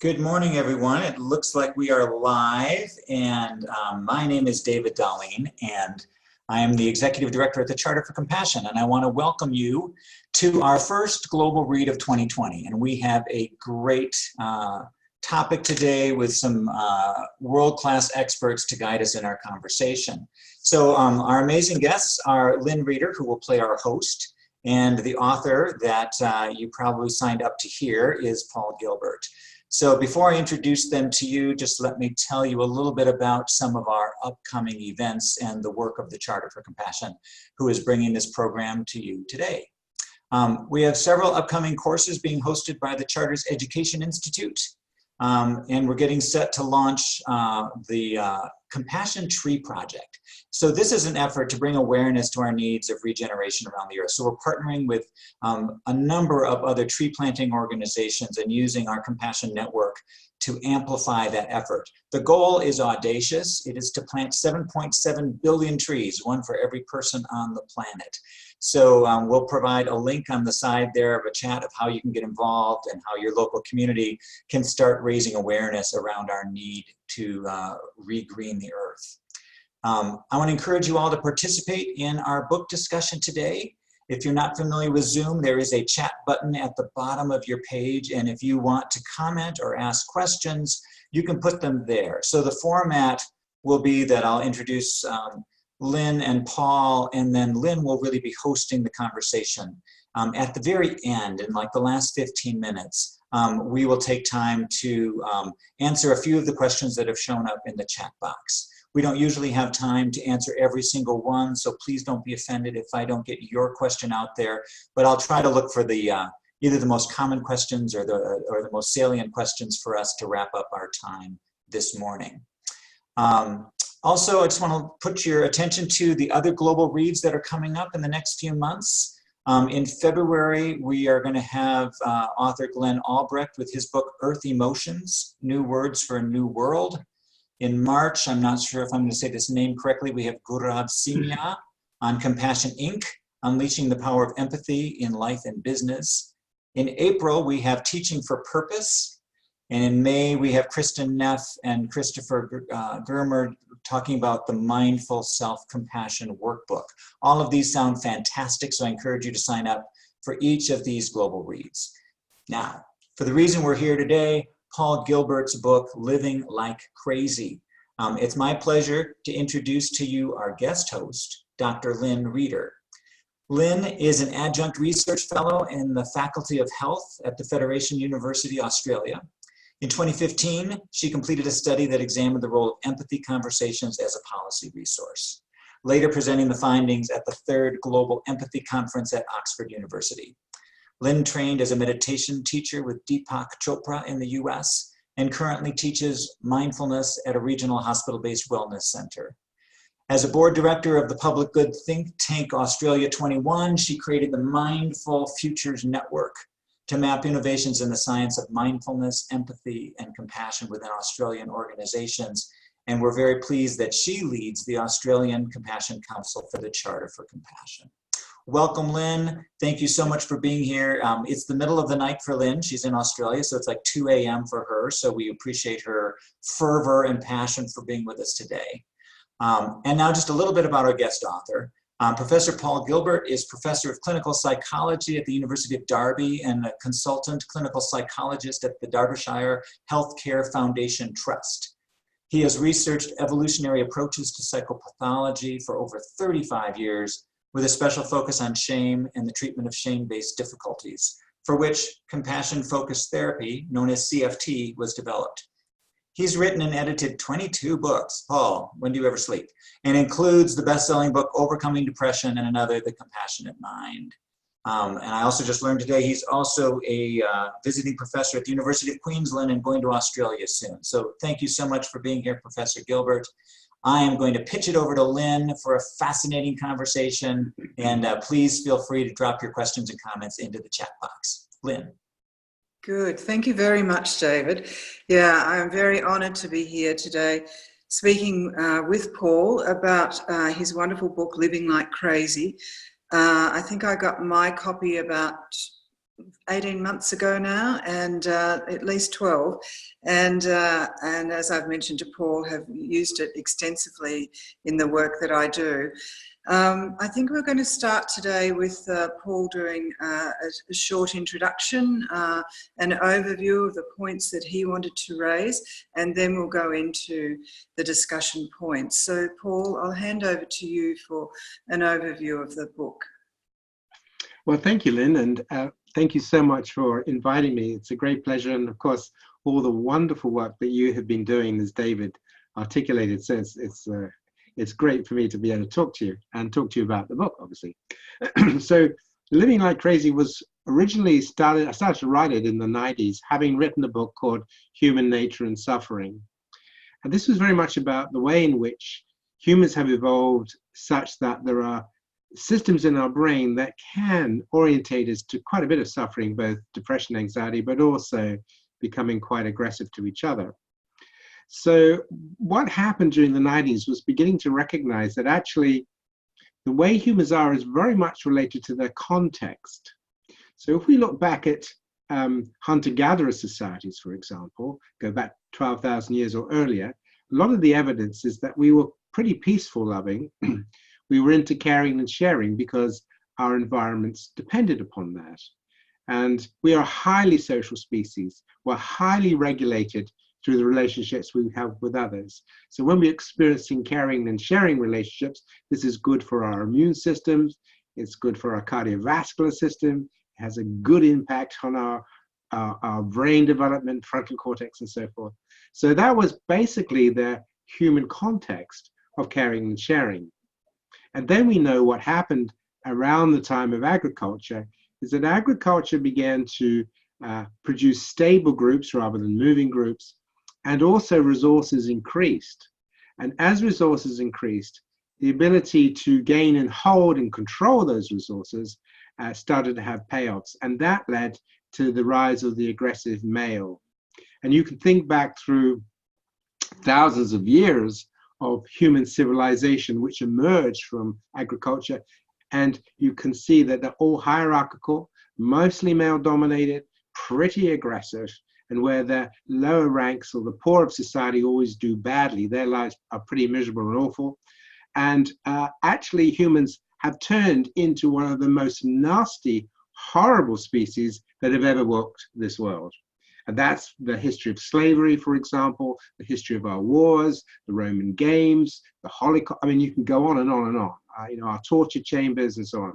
Good morning, everyone. It looks like we are live, and my name is David Darlene, and I am the Executive Director at the Charter for Compassion, and I want to welcome you to our first Global Read of 2020. And we have a great topic today with some world-class experts to guide us in our conversation. So our amazing guests are Lynne Reader, who will play our host, and the author that you probably signed up to hear is Paul Gilbert. So before I introduce them to you, just let me tell you a little bit about some of our upcoming events and the work of the Charter for Compassion, who is bringing this program to you today. We have several upcoming courses being hosted by the Charter's Education Institute, and we're getting set to launch the Compassion Tree Project. So this is an effort to bring awareness to our needs of regeneration around the earth. So we're partnering with a number of other tree planting organizations and using our Compassion Network to amplify that effort. The goal is audacious. It is to plant 7.7 billion trees, one for every person on the planet. So we'll provide a link on the side there of a chat of how you can get involved and how your local community can start raising awareness around our need to regreen the earth. I want to encourage you all to participate in our book discussion today. If you're not familiar with Zoom, there is a chat button at the bottom of your page, and if you want to comment or ask questions, you can put them there. So the format will be that I'll introduce Lynne and Paul, and then Lynne will really be hosting the conversation. At the very end, in like the last 15 minutes, we will take time to answer a few of the questions that have shown up in the chat box. We don't usually have time to answer every single one, so please don't be offended if I don't get your question out there, but I'll try to look for the either the most common questions or the most salient questions for us to wrap up our time this morning. Also, I just want to put your attention to the other global reads that are coming up in the next few months. In February, we are going to have author Glenn Albrecht with his book, Earth Emotions, New Words for a New World. In March, I'm not sure if I'm going to say this name correctly, we have Gaurav Simia on Compassion Inc., Unleashing the Power of Empathy in Life and Business. In April, we have Teaching for Purpose. And in May, we have Kristen Neff and Christopher Germer talking about the Mindful Self-Compassion Workbook. All of these sound fantastic, so I encourage you to sign up for each of these global reads. Now, for the reason we're here today, Paul Gilbert's book, Living Like Crazy. It's my pleasure to introduce to you our guest host, Dr. Lynne Reader. Lynne is an adjunct research fellow in the Faculty of Health at the Federation University, Australia. In 2015, she completed a study that examined the role of empathy conversations as a policy resource, later presenting the findings at the 3rd Global Empathy Conference at Oxford University. Lynne trained as a meditation teacher with Deepak Chopra in the US and currently teaches mindfulness at a regional hospital-based wellness center. As a board director of the public good think tank Australia 21, she created the Mindful Futures Network to map innovations in the science of mindfulness, empathy, and compassion within Australian organizations. And we're very pleased that she leads the Australian Compassion Council for the Charter for Compassion. Welcome, Lynne. Thank you so much for being here. It's the middle of the night for Lynne. She's in Australia, so it's like 2 a.m. for her. So we appreciate her fervor and passion for being with us today. And now just a little bit about our guest author. Professor Paul Gilbert is Professor of Clinical Psychology at the University of Derby and a consultant clinical psychologist at the Derbyshire Healthcare Foundation Trust. He has researched evolutionary approaches to psychopathology for over 35 years, with a special focus on shame and the treatment of shame-based difficulties, for which compassion-focused therapy, known as CFT, was developed. He's written and edited 22 books, Paul, When Do You Ever Sleep? And includes the best-selling book, Overcoming Depression, and another, The Compassionate Mind. And I also just learned today he's also a visiting professor at the University of Queensland and going to Australia soon. So thank you so much for being here, Professor Gilbert. I am going to pitch it over to Lynne for a fascinating conversation, and please feel free to drop your questions and comments into the chat box. Lynne. Good. Thank you very much, David. Yeah, I'm very honored to be here today speaking with Paul about his wonderful book, Living Like Crazy. I think I got my copy about 18 months ago now, and at least 12. And as I've mentioned to Paul, have used it extensively in the work that I do. I think we're going to start today with Paul doing a short introduction, an overview of the points that he wanted to raise, and then we'll go into the discussion points. So Paul, I'll hand over to you for an overview of the book. Well, thank you, Lynn, and thank you so much for inviting me. It's a great pleasure, and of course, all the wonderful work that you have been doing, as David articulated. So it's great for me to be able to talk to you and talk to you about the book, obviously. So Living Like Crazy was originally I started to write it in the 90s, having written a book called Human Nature and Suffering. And this was very much about the way in which humans have evolved such that there are systems in our brain that can orientate us to quite a bit of suffering, both depression, anxiety, but also becoming quite aggressive to each other. So what happened during the 90s was beginning to recognize that actually the way humans are is very much related to their context. So if we look back at hunter-gatherer societies, for example, go back 12,000 years or earlier, a lot of the evidence is that we were pretty peaceful loving. We were into caring and sharing because our environments depended upon that. And we are a highly social species. We're highly regulated through the relationships we have with others. So when we're experiencing caring and sharing relationships, this is good for our immune systems, it's good for our cardiovascular system, it has a good impact on our brain development, frontal cortex, and so forth. So that was basically the human context of caring and sharing. And then we know what happened around the time of agriculture is that agriculture began to produce stable groups rather than moving groups, and also resources increased. And as resources increased, the ability to gain and hold and control those resources started to have payoffs. And that led to the rise of the aggressive male. And you can think back through thousands of years of human civilization which emerged from agriculture, and you can see that they're all hierarchical, mostly male dominated, pretty aggressive, and where the lower ranks or the poor of society always do badly. Their lives are pretty miserable and awful. And actually humans have turned into one of the most nasty, horrible species that have ever walked this world. And that's the history of slavery, for example, the history of our wars, the Roman games, the Holocaust. I mean, you can go on and on and on, our torture chambers and so on.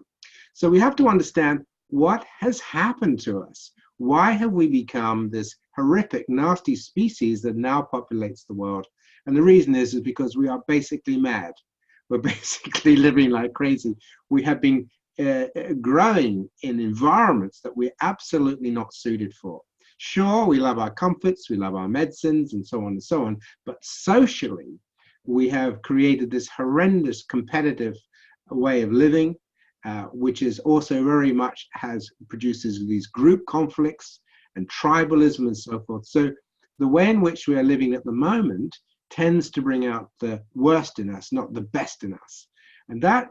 So we have to understand what has happened to us. Why have we become this horrific, nasty species that now populates the world? And the reason is because we are basically mad. We're basically living like crazy. We have been growing in environments that we're absolutely not suited for. Sure, we love our comforts, we love our medicines, and so on, but socially, we have created this horrendous competitive way of living, which is also very much produces these group conflicts and tribalism and so forth. So the way in which we are living at the moment tends to bring out the worst in us, not the best in us. And that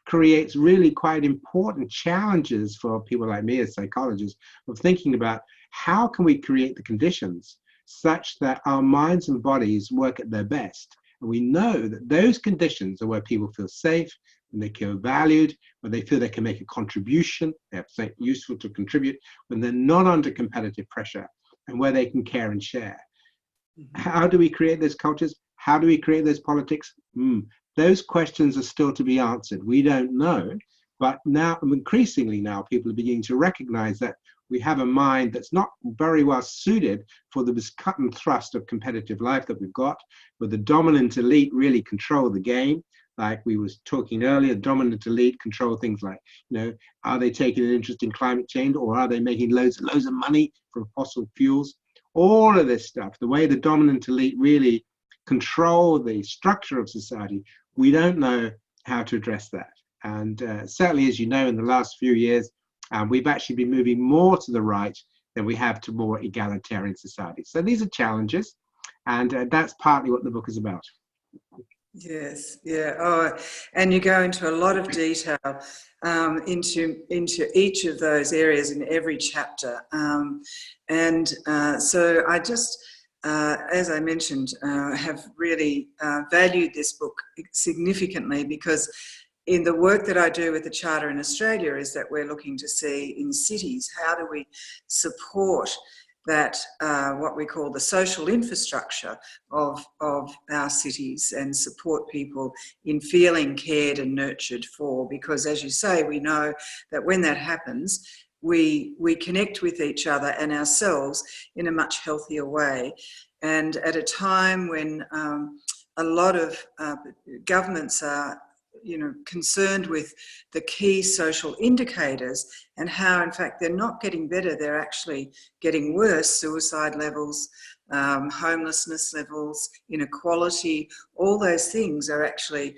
creates really quite important challenges for people like me as psychologists of thinking about how can we create the conditions such that our minds and bodies work at their best. And we know that those conditions are where people feel safe, when they feel valued, when they feel they can make a contribution, they have something useful to contribute, when they're not under competitive pressure, and where they can care and share. How do we create those cultures? How do we create those politics? Those questions are still to be answered. We don't know, but now, increasingly now, people are beginning to recognize that we have a mind that's not very well suited for this cut and thrust of competitive life that we've got, where the dominant elite really control the game. Like we was talking earlier, dominant elite control things like, are they taking an interest in climate change, or are they making loads of money from fossil fuels? All of this stuff, the way the dominant elite really control the structure of society, we don't know how to address that. And certainly, as you know, in the last few years, we've actually been moving more to the right than we have to more egalitarian societies. So these are challenges, and that's partly what the book is about. Yes, yeah. Oh, and you go into a lot of detail into each of those areas in every chapter. So I just, as I mentioned, have really valued this book significantly, because in the work that I do with the Charter in Australia is that we're looking to see in cities, how do we support that what we call the social infrastructure of our cities, and support people in feeling cared and nurtured for. Because as you say, we know that when that happens, we connect with each other and ourselves in a much healthier way. And at a time when a lot of governments are concerned with the key social indicators, and how in fact they're not getting better, they're actually getting worse. Suicide levels, homelessness levels, inequality, all those things are actually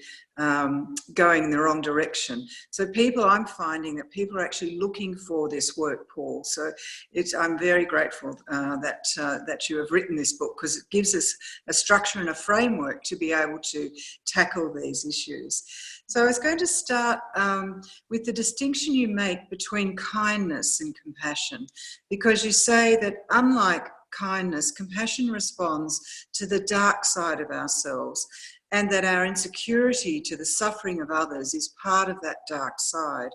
going in the wrong direction. So I'm finding that people are actually looking for this work, Paul. So I'm very grateful that you have written this book, because it gives us a structure and a framework to be able to tackle these issues. So I was going to start with the distinction you make between kindness and compassion, because you say that unlike kindness, compassion responds to the dark side of ourselves, and that our insecurity to the suffering of others is part of that dark side.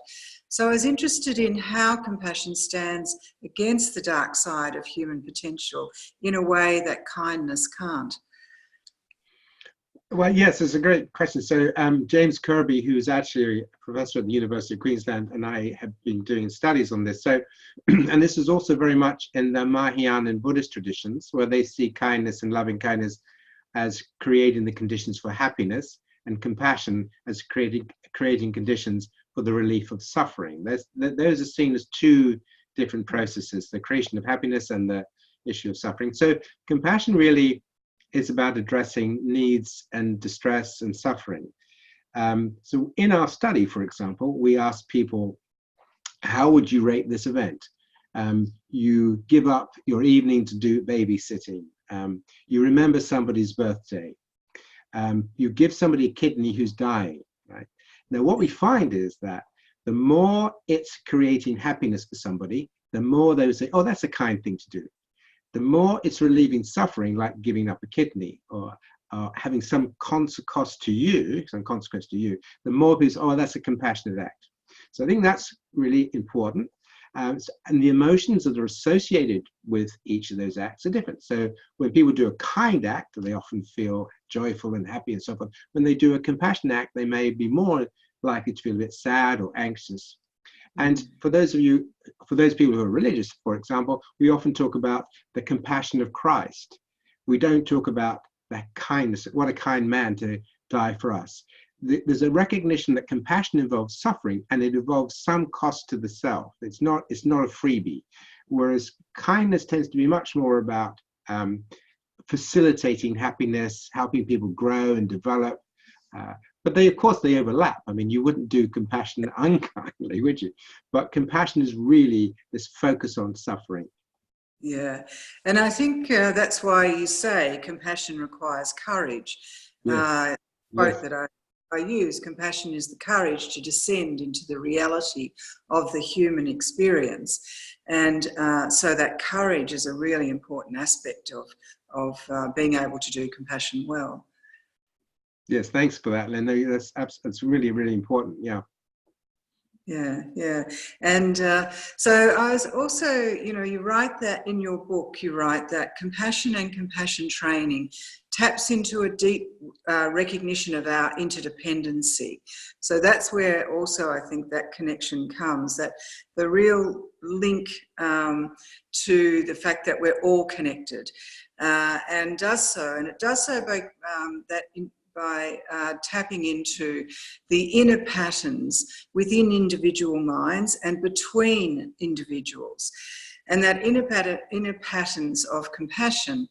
So I was interested in how compassion stands against the dark side of human potential in a way that kindness can't. Well, yes, it's a great question. So James Kirby, who's actually a professor at the University of Queensland, and I have been doing studies on this. So, and this is also very much in the Mahayana and Buddhist traditions, where they see kindness and loving kindness as creating the conditions for happiness, and compassion as creating conditions for the relief of suffering. Those are seen as two different processes, the creation of happiness and the issue of suffering. So compassion really is about addressing needs and distress and suffering. So in our study, for example, we asked people, how would you rate this event? You give up your evening to do babysitting. You remember somebody's birthday. You give somebody a kidney who's dying, right? Now, what we find is that the more it's creating happiness for somebody, the more they would say, oh, that's a kind thing to do. The more it's relieving suffering, like giving up a kidney or having some consequence to you, the more people say, oh, that's a compassionate act. So I think that's really important. And the emotions that are associated with each of those acts are different. So when people do a kind act, they often feel joyful and happy and so forth. When they do a compassionate act, they may be more likely to feel a bit sad or anxious. And for those people who are religious, for example, we often talk about the compassion of Christ. We don't talk about that kindness, what a kind man to die for us. There's a recognition that compassion involves suffering, and it involves some cost to the self. It's not a freebie. Whereas kindness tends to be much more about facilitating happiness, helping people grow and develop. But of course, they overlap. I mean, you wouldn't do compassion unkindly, would you? But compassion is really this focus on suffering. Yeah, and I think that's why you say compassion requires courage. Yes. Quote that I use, compassion is the courage to descend into the reality of the human experience. And so that courage is a really important aspect of being able to do compassion well. Yes, thanks for that, Lynn. That's really, really important. Yeah. Yeah. And so I was also, you write that in your book, you write that compassion and compassion training taps into a deep recognition of our interdependency. So that's where also I think that connection comes, that the real link to the fact that we're all connected, and it does so by tapping into the inner patterns within individual minds and between individuals. And that inner patterns of compassion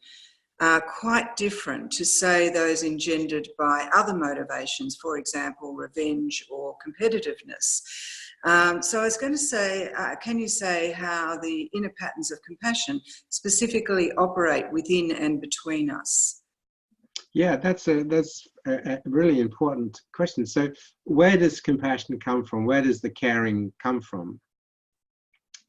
are quite different to, say, those engendered by other motivations, for example, revenge or competitiveness. So I was going to say, can you say how the inner patterns of compassion specifically operate within and between us? Yeah, that's a really important question. So where does compassion come from? Where does the caring come from?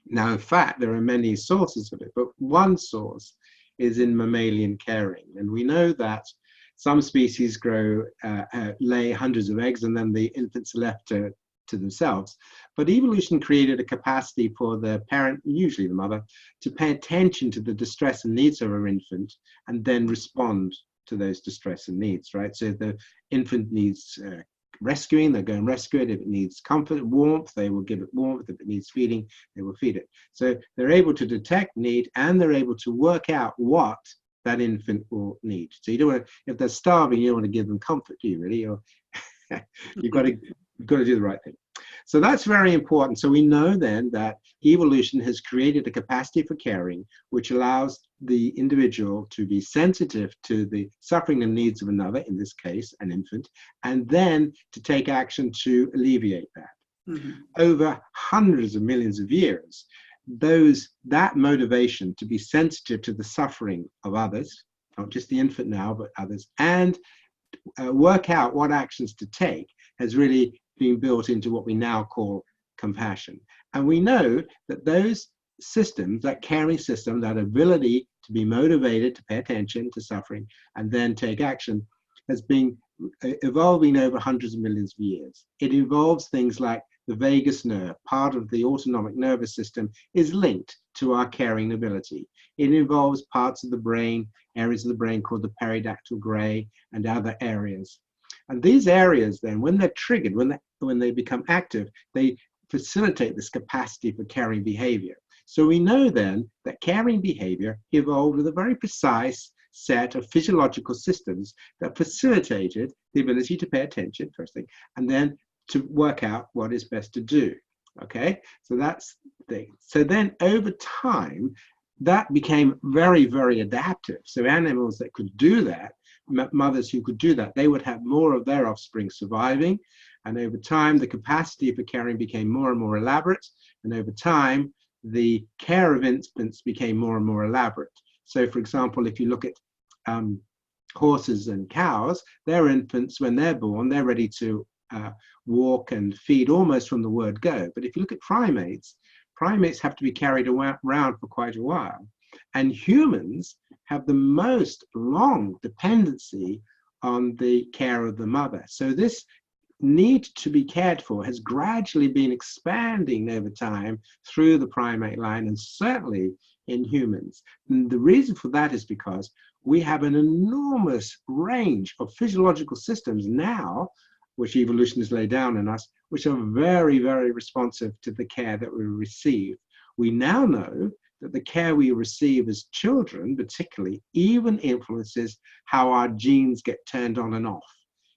Now, in fact, there are many sources of it, but one source is in mammalian caring. And we know that some species lay hundreds of eggs, and then the infants are left to themselves. But evolution created a capacity for the parent, usually the mother, to pay attention to the distress and needs of her infant and then respond to those distress and needs, right? So if the infant needs rescuing, they'll go and rescue it. If it needs comfort, warmth, they will give it warmth. If it needs feeding, they will feed it. So they're able to detect need, and they're able to work out what that infant will need. So you don't want to, if they're starving, you don't want to give them comfort, do you really? Or you've got to do the right thing. So that's very important. So we know then that evolution has created a capacity for caring, which allows the individual to be sensitive to the suffering and needs of another, in this case, an infant, and then to take action to alleviate that. Mm-hmm. Over hundreds of millions of years, that motivation to be sensitive to the suffering of others, not just the infant now, but others, and work out what actions to take, has really been built into what we now call compassion. And we know that those systems, that caring system, that ability to be motivated to pay attention to suffering and then take action, has been evolving over hundreds of millions of years. It involves things like the vagus nerve, part of the autonomic nervous system, is linked to our caring ability. It involves parts of the brain, areas of the brain called the periodactyl gray, and other areas. And these areas then, when they're triggered, when they become active, they facilitate this capacity for caring behavior. So we know then that caring behavior evolved with a very precise set of physiological systems that facilitated the ability to pay attention, first thing, and then to work out what is best to do. Okay, so that's the thing. So then over time, that became very, very adaptive. So animals that could do that, mothers who could do that, they would have more of their offspring surviving. And over time, the capacity for caring became more and more elaborate. And over time, the care of infants became more and more elaborate. So for example, if you look at horses and cows, their infants, when they're born, they're ready to walk and feed almost from the word go. But if you look at primates have to be carried around for quite a while. And humans have the most long dependency on the care of the mother. So this need to be cared for has gradually been expanding over time through the primate line, and certainly in humans. And the reason for that is because we have an enormous range of physiological systems now, which evolution has laid down in us, which are very, very responsive to the care that we receive. We now know that the care we receive as children, particularly, even influences how our genes get turned on and off.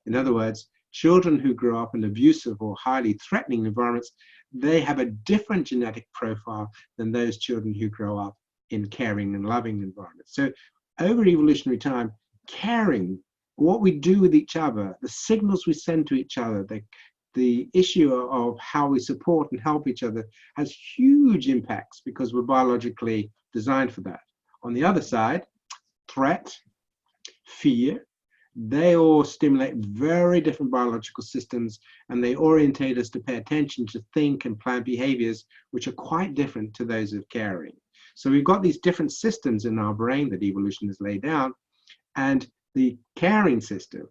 In other words, children who grow up in abusive or highly threatening environments, they have a different genetic profile than those children who grow up in caring and loving environments. So over evolutionary time, caring, what we do with each other, the signals we send to each other, the issue of how we support and help each other has huge impacts because we're biologically designed for that. On the other side, threat, fear, they all stimulate very different biological systems, and they orientate us to pay attention to think and plan behaviors which are quite different to those of caring. So we've got these different systems in our brain that evolution has laid down, and the caring system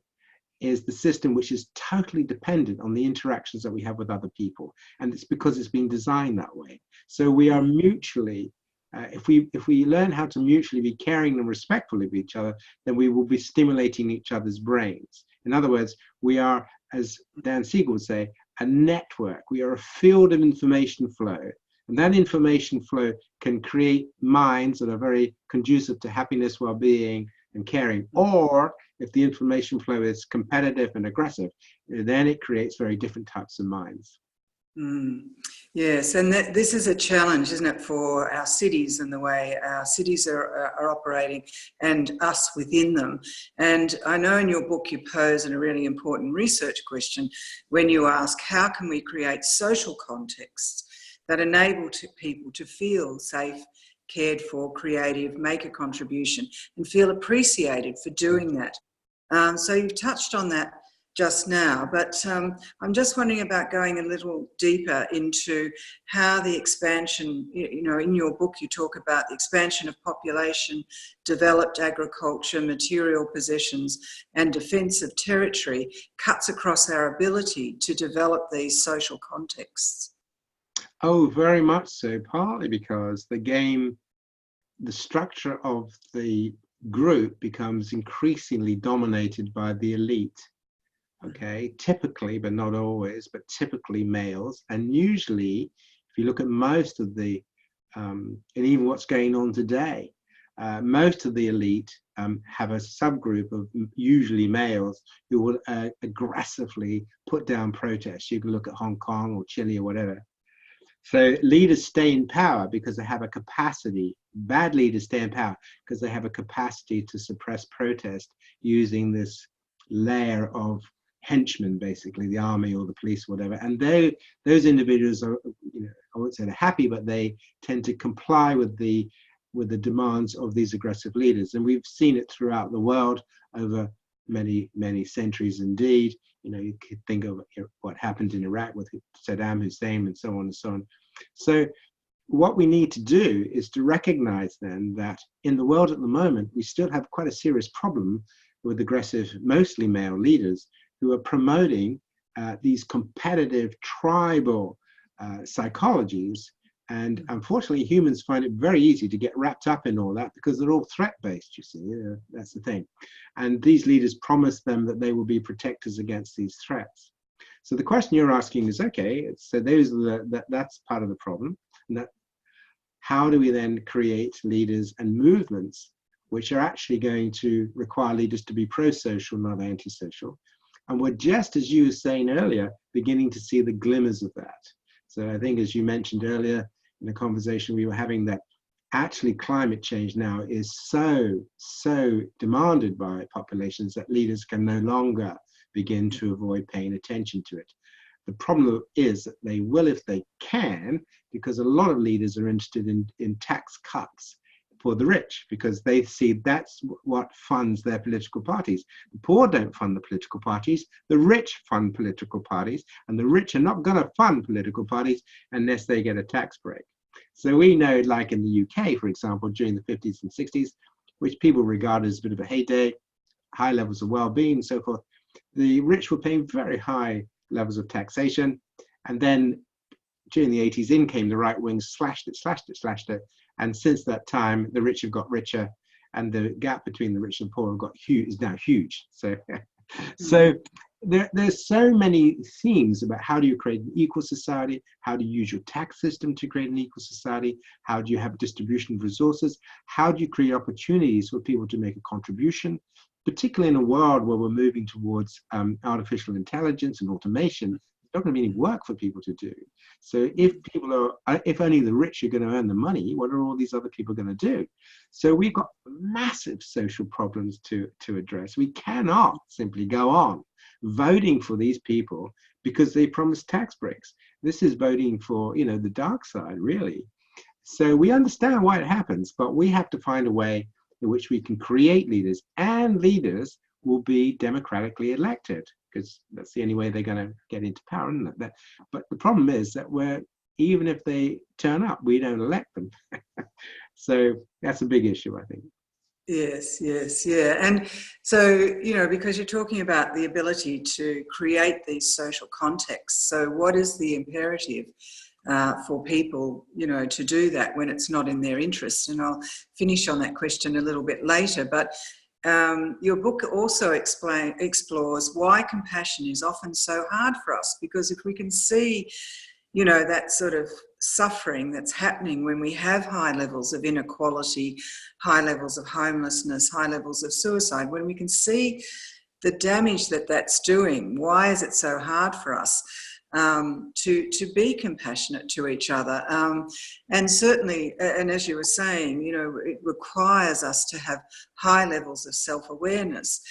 is the system which is totally dependent on the interactions that we have with other people. And it's because it's been designed that way. So we are mutually, if we learn how to mutually be caring and respectful of each other, then we will be stimulating each other's brains. In other words, we are, as Dan Siegel would say, a network. We are a field of information flow. And that information flow can create minds that are very conducive to happiness, well-being, and caring. Or if the information flow is competitive and aggressive, then it creates very different types of minds. Yes, and this is a challenge, isn't it, for our cities and the way our cities are operating and us within them. And I know in your book you pose a really important research question when you ask, how can we create social contexts that enable people to feel safe, cared for, creative, make a contribution, and feel appreciated for doing that? So you've touched on that just now, but I'm just wondering about going a little deeper into how the expansion, you know, in your book you talk about the expansion of population, developed agriculture, material possessions and defence of territory cuts across our ability to develop these social contexts. Oh, very much so, partly because the structure of the group becomes increasingly dominated by the elite. Okay, typically, but not always, but typically males. And usually, if you look at most of the, and even what's going on today, most of the elite have a subgroup of usually males who will aggressively put down protests. You can look at Hong Kong or Chile or whatever. So leaders stay in power because they have a capacity. Bad leaders stay in power because they have a capacity to suppress protest using this layer of henchmen, basically the army or the police, whatever. And those individuals are, you know, I won't say they're happy, but they tend to comply with the demands of these aggressive leaders. And we've seen it throughout the world over many, many centuries indeed. You know, you could think of what happened in Iraq with Saddam Hussein and so on and so on. So what we need to do is to recognize then that in the world at the moment, we still have quite a serious problem with aggressive, mostly male leaders who are promoting these competitive tribal psychologies. And unfortunately, humans find it very easy to get wrapped up in all that because they're all threat-based, you see. That's the thing. And these leaders promise them that they will be protectors against these threats. So the question you're asking is, okay, so that's part of the problem. And that, how do we then create leaders and movements which are actually going to require leaders to be pro-social, not anti-social? And we're, just as you were saying earlier, beginning to see the glimmers of that. So I think, as you mentioned earlier in the conversation we were having, that actually climate change now is so demanded by populations that leaders can no longer begin to avoid paying attention to it. The problem is that they will if they can, because a lot of leaders are interested in tax cuts for the rich, because they see that's what funds their political parties. The poor don't fund the political parties, the rich fund political parties, and the rich are not going to fund political parties unless they get a tax break. So we know, like in the UK, for example, during the 50s and 60s, which people regard as a bit of a heyday, high levels of well-being and so forth, the rich were paying very high levels of taxation. And then during the 80s, in came the right wing, slashed it. And since that time, the rich have got richer, and the gap between the rich and poor have got is now huge. So, there's so many themes about how do you create an equal society, how do you use your tax system to create an equal society, how do you have distribution of resources, how do you create opportunities for people to make a contribution, particularly in a world where we're moving towards artificial intelligence and automation. Not going to be any work for people to do. So if only the rich are going to earn the money, what are all these other people going to do? So we've got massive social problems to address. We cannot simply go on voting for these people because they promise tax breaks. This is voting for, you know, the dark side, really. So we understand why it happens, but we have to find a way in which we can create leaders, and leaders will be democratically elected, because that's the only way they're going to get into power, isn't it? But the problem is that even if they turn up, we don't elect them. So that's a big issue, I think. Yes, yeah. And so, you know, because you're talking about the ability to create these social contexts, so what is the imperative for people, you know, to do that when it's not in their interest? And I'll finish on that question a little bit later, but your book also explores why compassion is often so hard for us, because if we can see, you know, that sort of suffering that's happening when we have high levels of inequality, high levels of homelessness, high levels of suicide, when we can see the damage that that's doing, why is it so hard for us to be compassionate to each other? And certainly, and as you were saying, you know, it requires us to have high levels of self-awareness.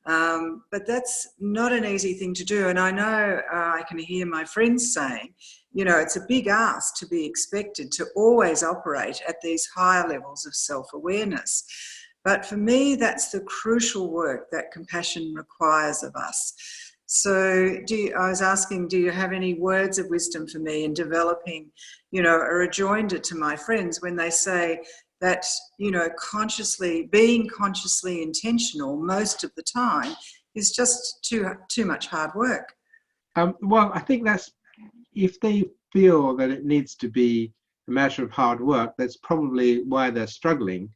But that's not an easy thing to do. And I know I can hear my friends saying, you know, it's a big ask to be expected to always operate at these higher levels of self-awareness. But for me, that's the crucial work that compassion requires of us. So I was asking, do you have any words of wisdom for me in developing, a rejoinder to my friends when they say that, being consciously intentional most of the time is just too much hard work? Well, I think that's, if they feel that it needs to be a matter of hard work, that's probably why they're struggling.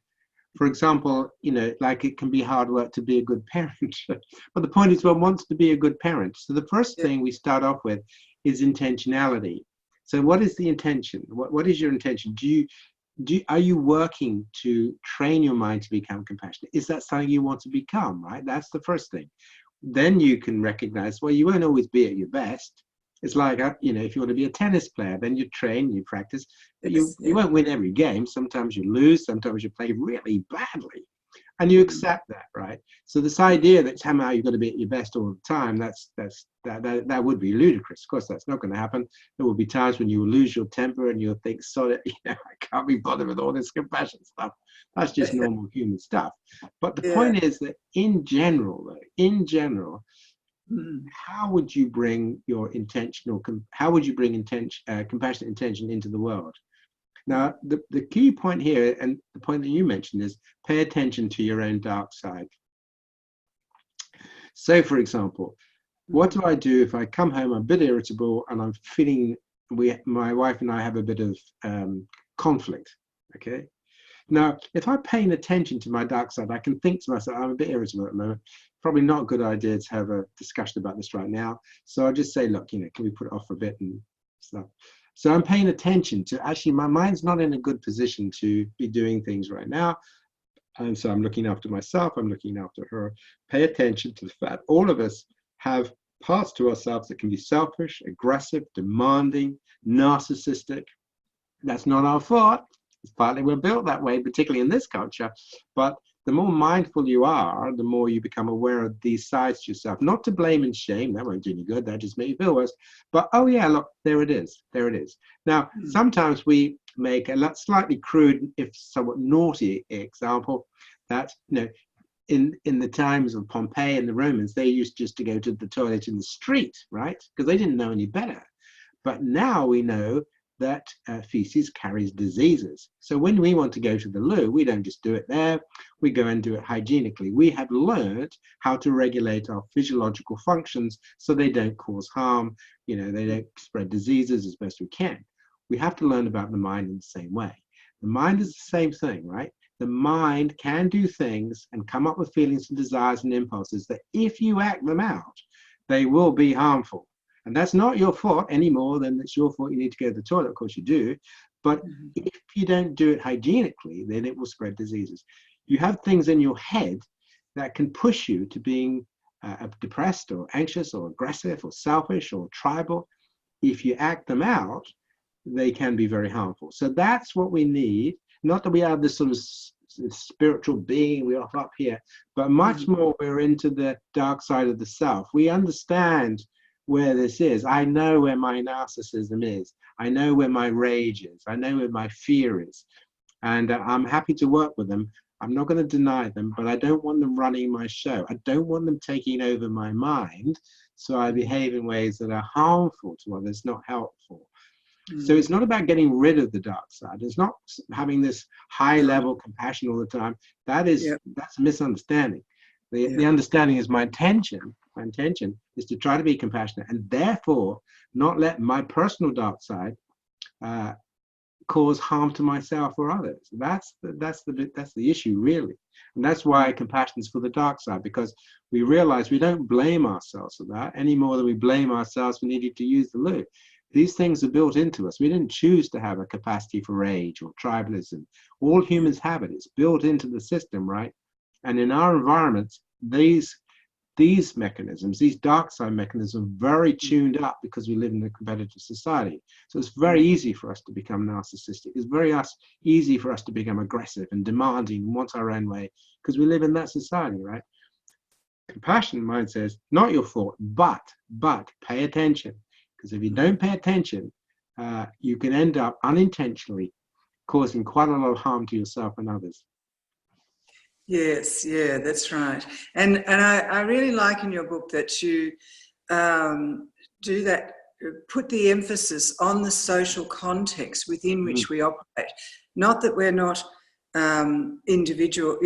For example, like it can be hard work to be a good parent. But the point is, one wants to be a good parent. So the first thing we start off with is intentionality. So what is the intention? What is your intention? Are you working to train your mind to become compassionate? Is that something you want to become, right? That's the first thing. Then you can recognize, well, you won't always be at your best. It's like, if you want to be a tennis player, then you train, you practice, but you won't win every game. Sometimes you lose, sometimes you play really badly, and you accept that, right? So this idea that somehow you've got to be at your best all the time, that would be ludicrous. Of course, that's not going to happen. There will be times when you will lose your temper and you'll think, sorry, I can't be bothered with all this compassion stuff. That's just normal human stuff. But the point is that in general, how would you bring compassionate intention into the world? Now, the key point here, and the point that you mentioned, is pay attention to your own dark side. So, for example, what do I do if I come home, I'm a bit irritable, and I'm feeling, my wife and I have a bit of conflict, okay? Now, if I'm paying attention to my dark side, I can think to myself, I'm a bit irritable at the moment. Probably not a good idea to have a discussion about this right now. So I'll just say, look, can we put it off for a bit and stuff. So I'm paying attention to, actually, my mind's not in a good position to be doing things right now. And so I'm looking after myself, I'm looking after her. Pay attention to the fact all of us have parts to ourselves that can be selfish, aggressive, demanding, narcissistic. That's not our fault. It's partly we're built that way, particularly in this culture. But the more mindful you are, the more you become aware of these sides to yourself. Not to blame and shame, that won't do any good, that just makes you feel worse. But, oh yeah, look, there it is. Now, sometimes we make a slightly crude, if somewhat naughty example, that, in the times of Pompeii and the Romans, they used just to go to the toilet in the street, right? Because they didn't know any better. But now we know that feces carries diseases. So when we want to go to the loo, we don't just do it there, we go and do it hygienically. We have learned how to regulate our physiological functions so they don't cause harm, they don't spread diseases as best we can. We have to learn about the mind in the same way. The mind is the same thing, right? The mind can do things and come up with feelings and desires and impulses that if you act them out, they will be harmful. And that's not your fault any more than it's your fault you need to go to the toilet. Of course you do. But if you don't do it hygienically, then it will spread diseases. You have things in your head that can push you to being depressed or anxious or aggressive or selfish or tribal. If you act them out, they can be very harmful. So that's what we need. Not that we are this sort of spiritual being, we are up here, but much more we're into the dark side of the self. We understand where this is. I know where my narcissism is. I know where my rage is. I know where my fear is. And I'm happy to work with them. I'm not going to deny them, but I don't want them running my show. I don't want them taking over my mind. So I behave in ways that are harmful to others, not helpful. So it's not about getting rid of the dark side. It's not having this high level compassion all the time. That's a misunderstanding. The understanding is my intention is to try to be compassionate and therefore not let my personal dark side cause harm to myself or others. That's the issue, really. And that's why compassion is for the dark side, because we realize we don't blame ourselves for that any more than we blame ourselves for needing to use the loo. These things are built into us. We didn't choose to have a capacity for rage or tribalism. All humans have it. It's built into the system, right? And in our environments, these mechanisms, these dark side mechanisms, are very tuned up because we live in a competitive society. So it's very easy for us to become narcissistic. It's very easy for us to become aggressive and demanding and want our own way because we live in that society, right? Compassion mind says, not your fault, but pay attention. Because if you don't pay attention, you can end up unintentionally causing quite a lot of harm to yourself and others. Yes, yeah, that's right. And I really like in your book that you do that, put the emphasis on the social context within which we operate. Not that we're not individual,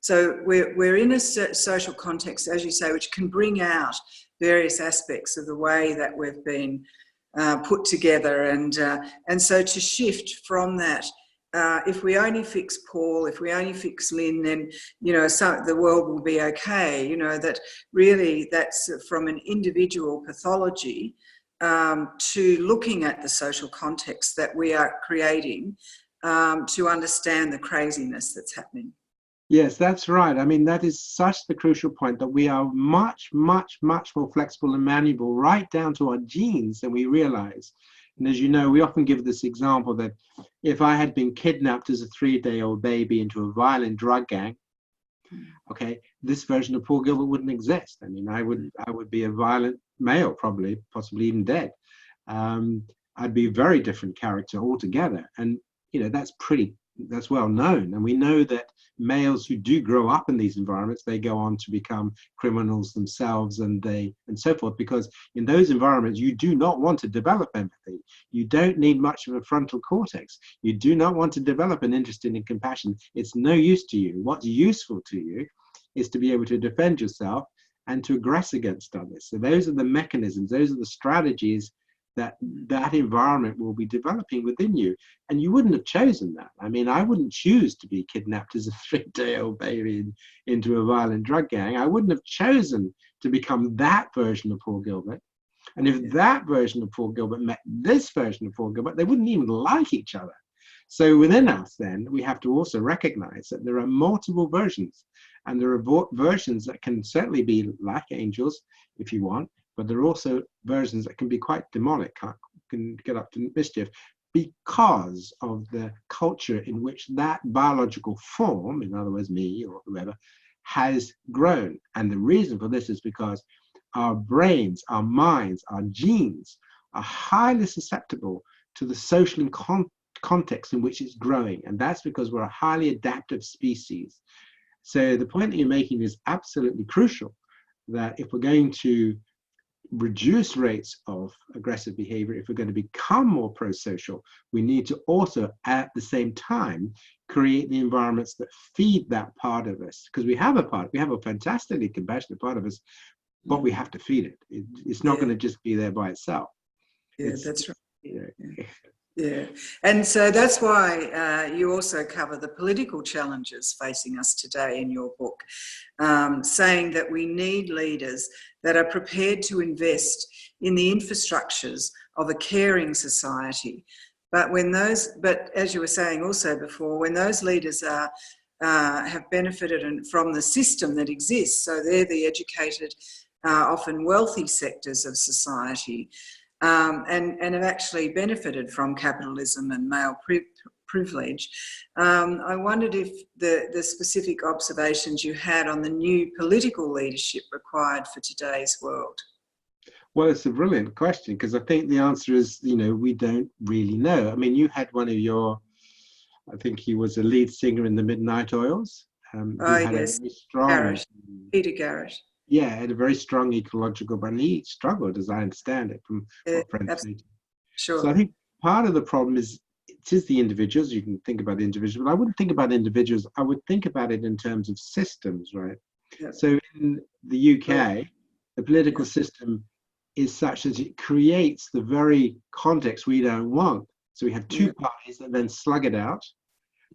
so we're in a social context, as you say, which can bring out various aspects of the way that we've been put together, and so to shift from that. If we only fix Paul, if we only fix Lynne, then, the world will be okay. That really, that's from an individual pathology to looking at the social context that we are creating to understand the craziness that's happening. Yes, that's right. I mean, that is such the crucial point, that we are much, much, much more flexible and malleable right down to our genes than we realize. And as you know, we often give this example that if I had been kidnapped as a 3-day-old baby into a violent drug gang, okay, this version of Paul Gilbert wouldn't exist. I mean, I would be a violent male, probably, possibly even dead. I'd be a very different character altogether. And, that's well known. And we know that males who do grow up in these environments, they go on to become criminals themselves and so forth, because in those environments, you do not want to develop empathy. You don't need much of a frontal cortex. You do not want to develop an interest in compassion. It's no use to you. What's useful to you is to be able to defend yourself and to aggress against others. So those are the mechanisms, those are the strategies that environment will be developing within you. And you wouldn't have chosen that. I mean, I wouldn't choose to be kidnapped as a 3-day-old baby into a violent drug gang. I wouldn't have chosen to become that version of Paul Gilbert. And if that version of Paul Gilbert met this version of Paul Gilbert, they wouldn't even like each other. So within us, then, we have to also recognize that there are multiple versions. And there are versions that can certainly be like angels, if you want, but there are also versions that can be quite demonic, can get up to mischief, because of the culture in which that biological form, in other words, me or whoever, has grown. And the reason for this is because our brains, our minds, our genes are highly susceptible to the social context in which it's growing. And that's because we're a highly adaptive species. So the point that you're making is absolutely crucial, that if we're going to reduce rates of aggressive behavior, if we're going to become more pro-social, we need to also at the same time create the environments that feed that part of us, because we have a fantastically compassionate part of us, but we have to feed it. It's not going to just be there by itself. That's right. Yeah, and so that's why you also cover the political challenges facing us today in your book, saying that we need leaders that are prepared to invest in the infrastructures of a caring society. But as you were saying also before, when those leaders have benefited from the system that exists, so they're the educated, often wealthy sectors of society, and have actually benefited from capitalism and male privilege. I wondered if the specific observations you had on the new political leadership required for today's world. Well, it's a brilliant question, because I think the answer is, we don't really know. I mean, you had one of I think he was a lead singer in the Midnight Oils. Yes, Garrett, Peter Garrett. Yeah, had a very strong ecological, but he struggled, as I understand it, from what friends say. Sure. So I think part of the problem is, it is the individuals. You can think about the individual, but I wouldn't think about individuals. I would think about it in terms of systems, right? Yep. So in the UK, the political system is such that it creates the very context we don't want. So we have two parties that then slug it out.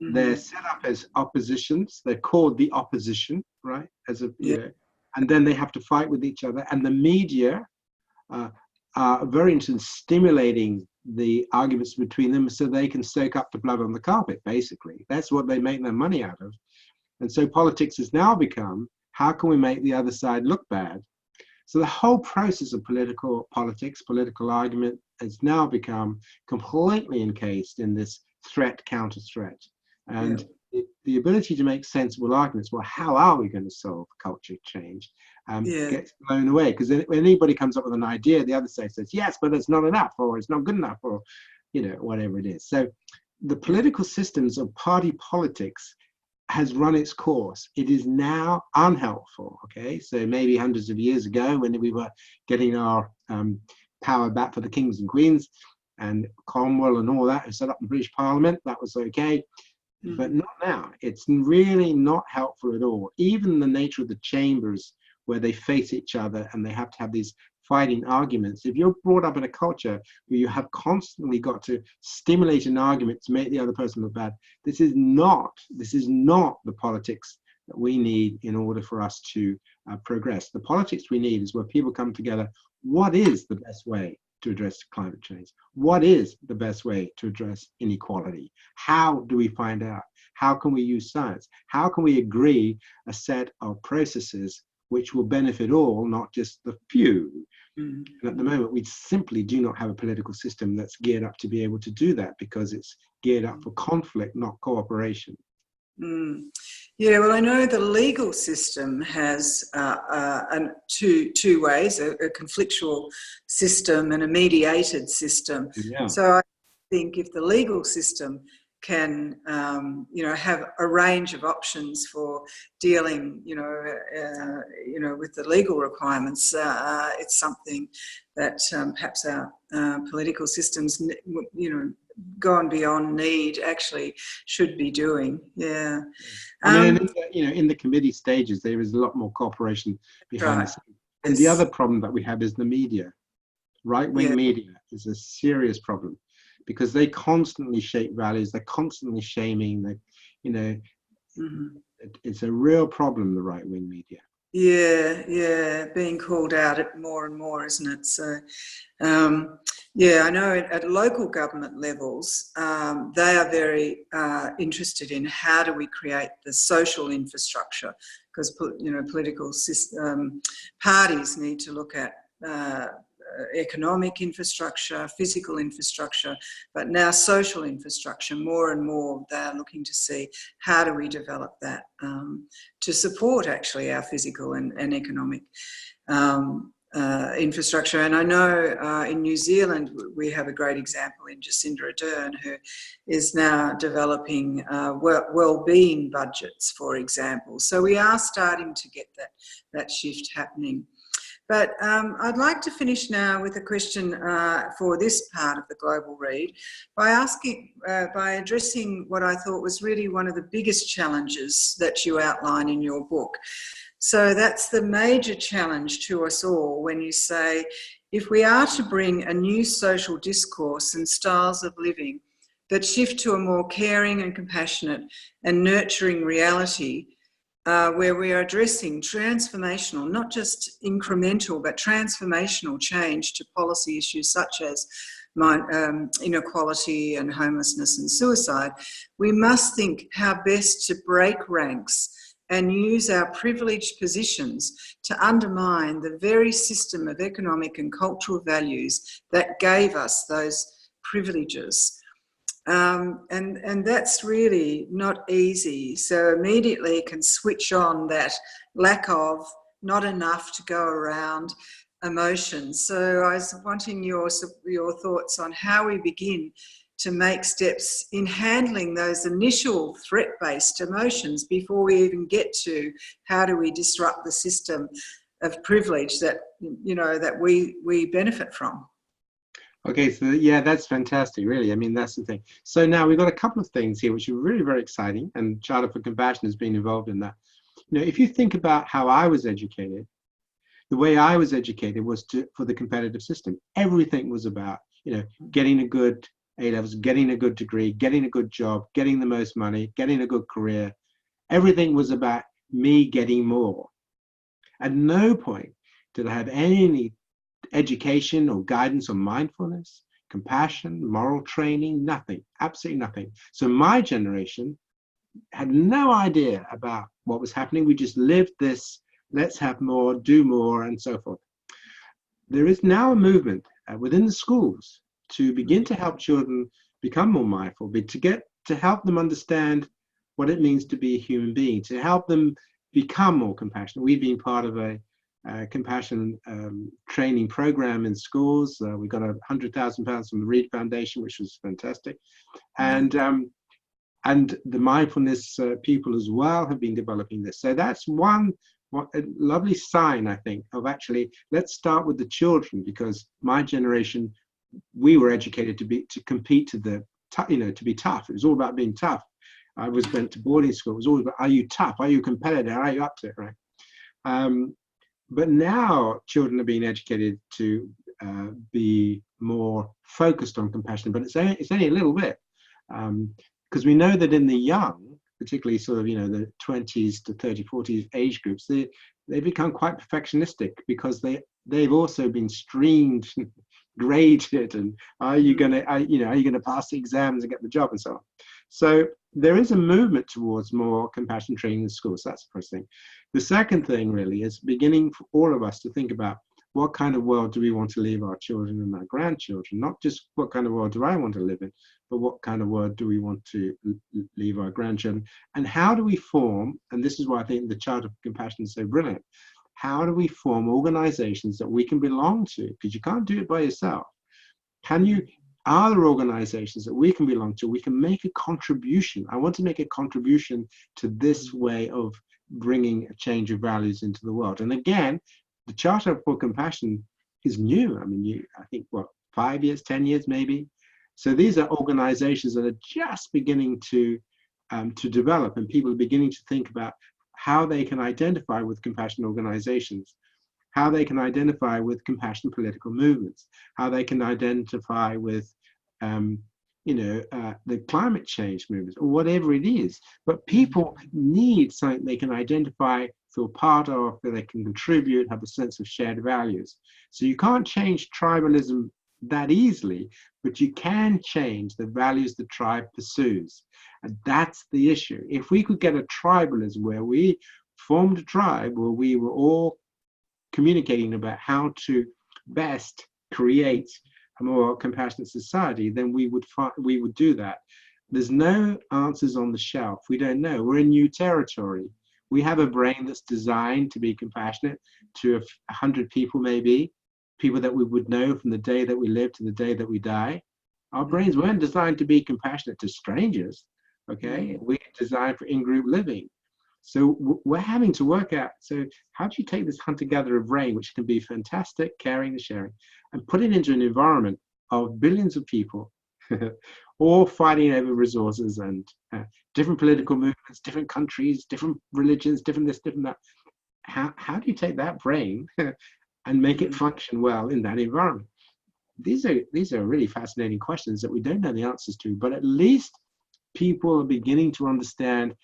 Mm-hmm. They're set up as oppositions. They're called the opposition, right? And then they have to fight with each other. And the media are very interested in stimulating the arguments between them so they can soak up the blood on the carpet, basically. That's what they make their money out of. And so politics has now become, how can we make the other side look bad? So the whole process of political argument has now become completely encased in this threat, counter-threat. And the ability to make sensible arguments, well, how are we going to solve culture change, gets blown away. Because when anybody comes up with an idea, the other side says, yes, but it's not enough, or it's not good enough, or, whatever it is. So the political systems of party politics has run its course. It is now unhelpful. Okay, so maybe hundreds of years ago, when we were getting our power back for the kings and queens and Cromwell and all that, who set up the British Parliament, that was okay. But not now. It's really not helpful at all. Even the nature of the chambers where they face each other and they have to have these fighting arguments. If you're brought up in a culture where you have constantly got to stimulate an argument to make the other person look bad, this is not the politics that we need in order for us to progress. The politics we need is where people come together. What is the best way to address climate change? What is the best way to address inequality? How do we find out? How can we use science? How can we agree a set of processes which will benefit all, not just the few? And at the moment, we simply do not have a political system that's geared up to be able to do that, because it's geared up for conflict, not cooperation. Yeah, well, I know the legal system has two ways, a conflictual system and a mediated system. Yeah. So I think if the legal system can, have a range of options for dealing, with the legal requirements, it's something that perhaps our political systems, gone beyond need, actually should be doing. Yeah. I mean, in the committee stages, there is a lot more cooperation behind the scenes. And the other problem that we have is the media. Right-wing media is a serious problem, because they constantly shape values. They're constantly shaming. It's a real problem, the right-wing media. Yeah, being called out more and more, isn't it? So, I know at local government levels, they are very interested in how do we create the social infrastructure, because political parties need to look at economic infrastructure, physical infrastructure, but now social infrastructure. More and more they're looking to see how do we develop that to support actually our physical and economic infrastructure. And I know in New Zealand we have a great example in Jacinda Ardern, who is now developing well-being budgets, for example. So we are starting to get that shift happening. But I'd like to finish now with a question for this part of the Global Read by addressing what I thought was really one of the biggest challenges that you outline in your book. So that's the major challenge to us all when you say, if we are to bring a new social discourse and styles of living that shift to a more caring and compassionate and nurturing reality, where we are addressing transformational, not just incremental, but transformational change to policy issues such as inequality and homelessness and suicide, we must think how best to break ranks and use our privileged positions to undermine the very system of economic and cultural values that gave us those privileges. And that's really not easy. So immediately can switch on that lack of, not enough to go around emotions. So I was wanting your thoughts on how we begin to make steps in handling those initial threat-based emotions before we even get to how do we disrupt the system of privilege that, that we benefit from. Okay, so yeah, that's fantastic, really. I mean, that's the thing. So now we've got a couple of things here which are really very exciting, and Charter for Compassion has been involved in that. If you think about how I was educated, the way I was educated was for the competitive system. Everything was about, getting a good A-levels, getting a good degree, getting a good job, getting the most money, getting a good career. Everything was about me getting more. At no point did I have any education or guidance on mindfulness, compassion, moral training, nothing, absolutely nothing. So my generation had no idea about what was happening. We just lived this, let's have more, do more, and so forth. There is now a movement within the schools to begin to help children become more mindful, to help them understand what it means to be a human being, to help them become more compassionate. We've been part of a compassion training program in schools. We got £100,000 from the Reed Foundation, which was fantastic. And and the mindfulness people as well have been developing this. So that's one a lovely sign, I think, of actually, let's start with the children, because my generation, we were educated to compete to to be tough. It was all about being tough. I was went to boarding school. It was always about, are you tough? Are you competitive? Are you up to it, right? But now children are being educated to be more focused on compassion, but it's only a little bit. Because we know that in the young, particularly sort of, the 20s to 30, 40s age groups, they become quite perfectionistic because they've also been streamed, graded, and are you going to pass the exams and get the job and so on. So there is a movement towards more compassion training in schools. That's the first thing. The second thing really is beginning for all of us to think about what kind of world do we want to leave our children and our grandchildren? Not just what kind of world do I want to live in, but what kind of world do we want to leave our grandchildren? And how do we form, and this is why I think the Charter for Compassion is so brilliant, how do we form organizations that we can belong to? Because you can't do it by yourself. Are there organizations that we can belong to? We can make a contribution. I want to make a contribution to this way of bringing a change of values into the world. And again, the Charter for Compassion is new. I mean, I think, 5 years, 10 years maybe. So these are organizations that are just beginning to develop, and people are beginning to think about how they can identify with compassion organizations, how they can identify with compassion political movements, how they can identify with the climate change movements, or whatever it is. But people need something they can identify, feel part of, that they can contribute, have a sense of shared values. So you can't change tribalism that easily, but you can change the values the tribe pursues. And that's the issue. If we could get a tribalism where we formed a tribe where we were all communicating about how to best create a more compassionate society, then we would do that. There's no answers on the shelf. We don't know. We're in new territory. We have a brain that's designed to be compassionate to 100 people, maybe, people that we would know from the day that we live to the day that we die. Our brains weren't designed to be compassionate to strangers, okay? We're designed for in-group living. So we're having to work out, so how do you take this hunter-gatherer brain, which can be fantastic, caring and sharing, and put it into an environment of billions of people, all fighting over resources and different political movements, different countries, different religions, different this, different that. How do you take that brain and make it function well in that environment? These are really fascinating questions that we don't know the answers to, but at least people are beginning to understand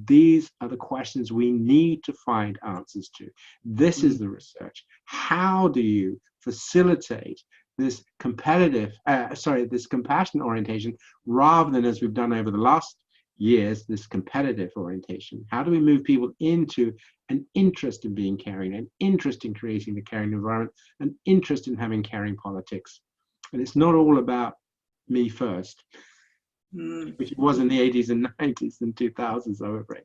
these are the questions we need to find answers to. This is the research. How do you facilitate this this compassion orientation, rather than, as we've done over the last years, this competitive orientation? How do we move people into an interest in being caring, an interest in creating the caring environment, an interest in having caring politics? And it's not all about me first, which it was in the 80s and 90s and 2000s, I'm afraid.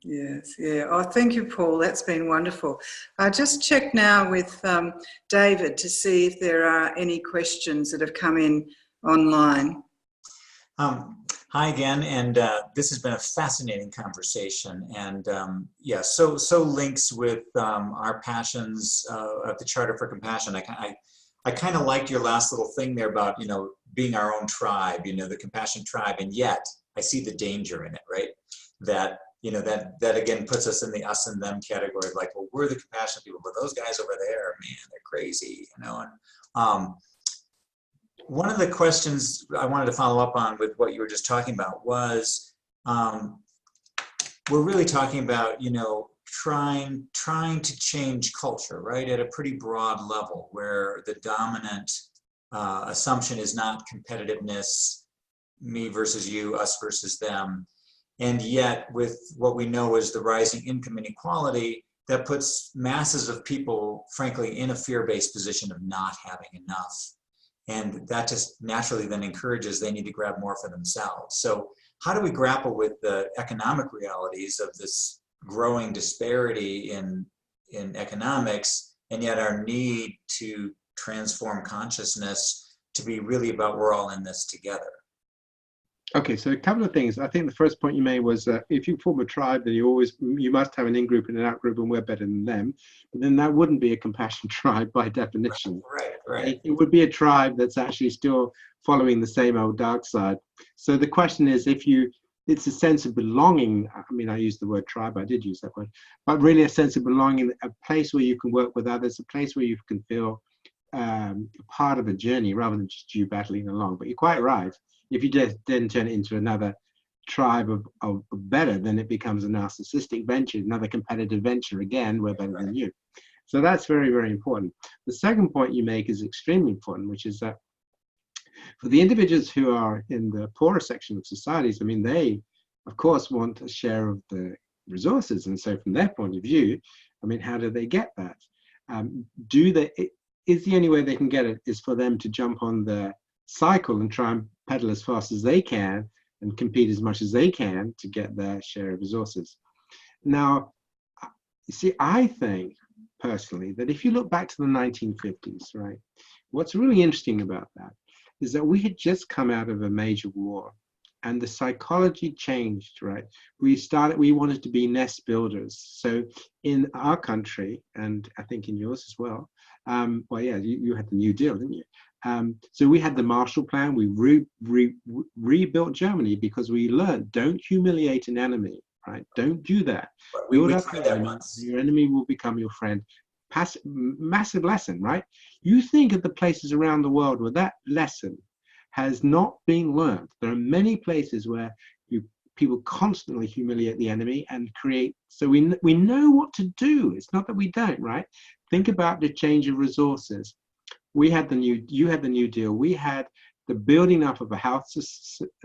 Yes, yeah. Oh, thank you, Paul. That's been wonderful. I'll just check now with David to see if there are any questions that have come in online. Hi again, and this has been a fascinating conversation, and so links with our passions of the Charter for Compassion. I kind of liked your last little thing there about, being our own tribe, the compassion tribe, and yet I see the danger in it, right? That, that again puts us in the us and them category of like, well, we're the compassion people, but those guys over there, man, they're crazy, and one of the questions I wanted to follow up on with what you were just talking about was, we're really talking about, trying to change culture, right, at a pretty broad level, where the dominant assumption is not competitiveness, me versus you, us versus them. And yet, with what we know is the rising income inequality, that puts masses of people, frankly, in a fear-based position of not having enough. And that just naturally then encourages they need to grab more for themselves. So how do we grapple with the economic realities of this growing disparity in economics, and yet our need to transform consciousness to be really about we're all in this together? Okay, so a couple of things. I think the first point you made was that if you form a tribe, then you must have an in-group and an out-group, and we're better than them. But then that wouldn't be a compassion tribe by definition. Right. It would be a tribe that's actually still following the same old dark side. So the question is, it's a sense of belonging. I mean, I used the word tribe, I did use that word, but really a sense of belonging, a place where you can work with others, a place where you can feel part of a journey rather than just you battling along. But you're quite right. If you just then turn it into another tribe of better, then it becomes a narcissistic venture, another competitive venture. Again, we're better than you. So that's very, very important. The second point you make is extremely important, which is that for the individuals who are in the poorer section of societies, I mean, they, of course, want a share of the resources. And so from their point of view, I mean, how do they get that? Is the only way they can get it is for them to jump on the cycle and try and pedal as fast as they can and compete as much as they can to get their share of resources. Now, you see, I think personally that if you look back to the 1950s, right, what's really interesting about that is that we had just come out of a major war and the psychology changed, right? We wanted to be nest builders. So in our country, and I think in yours as well, well, yeah, you had the New Deal, didn't you? So we had the Marshall Plan. We rebuilt Germany because we learned, don't humiliate an enemy, right? Don't do that. We tried that once. Your enemy will become your friend. Massive lesson, right? You think of the places around the world where that lesson has not been learned. There are many places where people constantly humiliate the enemy and create. So we know what to do. It's not that we don't, right? Think about the change of resources. You had the New Deal. We had the building up of a health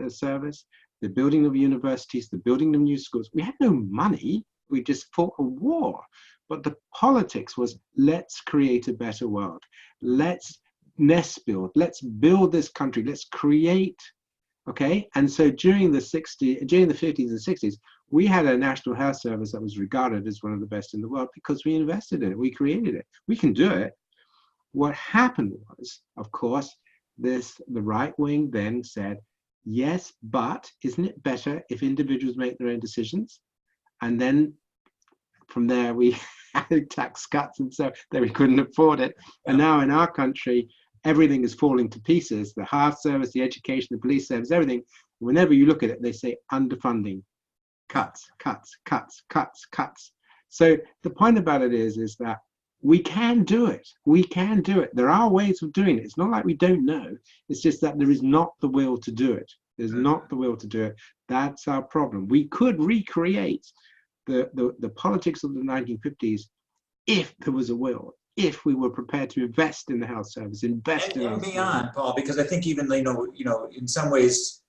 service, the building of universities, the building of new schools. We had no money. We just fought a war. But the politics was, let's create a better world. Let's nest build. Let's build this country. Let's create. Okay. And so during the 50s and 60s, we had a national health service that was regarded as one of the best in the world because we invested in it. We created it. We can do it. What happened was, of course, the right wing then said, yes, but isn't it better if individuals make their own decisions? And then from there, we had tax cuts, and so then we couldn't afford it. And now in our country, everything is falling to pieces. The health service, the education, the police service, everything. Whenever you look at it, they say underfunding, cuts. So the point about it is that we can do it. We can do it. There are ways of doing it. It's not like we don't know. It's just that there is not the will to do it. There's not the will to do it. That's our problem. We could recreate the politics of the 1950s if there was a will, if we were prepared to invest in the health service, invest in and beyond, Paul, because I think even in some ways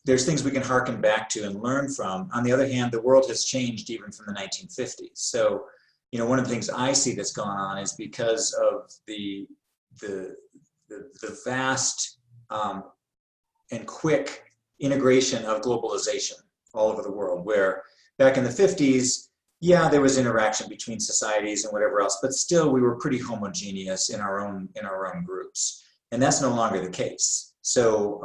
there's things we can harken back to and learn from. On the other hand, the world has changed even from the 1950s. So one of the things I see that's gone on is because of the vast and quick integration of globalization all over the world, where back in the 50s, yeah, there was interaction between societies and whatever else, but still we were pretty homogeneous in our own groups. And that's no longer the case. So